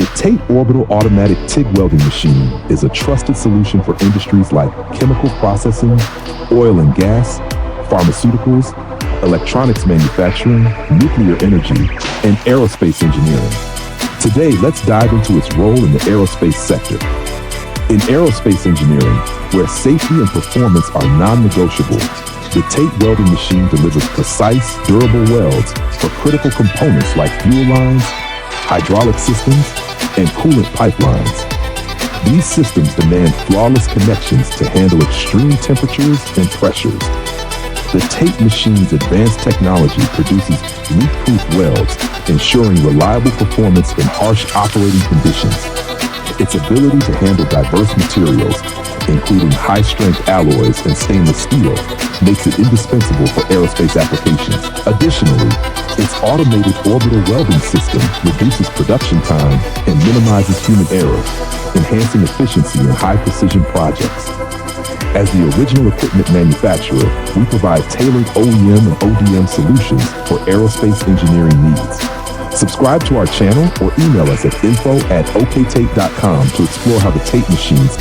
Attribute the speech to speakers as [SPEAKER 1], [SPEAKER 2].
[SPEAKER 1] The TATE Orbital Automatic TIG Welding Machine is a trusted solution for industries like chemical processing, oil and gas, pharmaceuticals, electronics manufacturing, nuclear energy, and aerospace engineering. Today, let's dive into its role in the aerospace sector. In aerospace engineering, where safety and performance are non-negotiable, the TATE welding machine delivers precise, durable welds for critical components like fuel lines, hydraulic systems, and coolant pipelines. These systems demand flawless connections to handle extreme temperatures and pressures. The TATE machine's advanced technology produces leak-proof welds, ensuring reliable performance in harsh operating conditions. Its ability to handle diverse materials, including high-strength alloys and stainless steel, makes it indispensable for aerospace applications. Additionally, its automated orbital welding system reduces production time and minimizes human error, enhancing efficiency in high-precision projects. As the original equipment manufacturer, we provide tailored OEM and ODM solutions for aerospace engineering needs. Subscribe to our channel or email us at info@oktate.com to explore how the TATE machines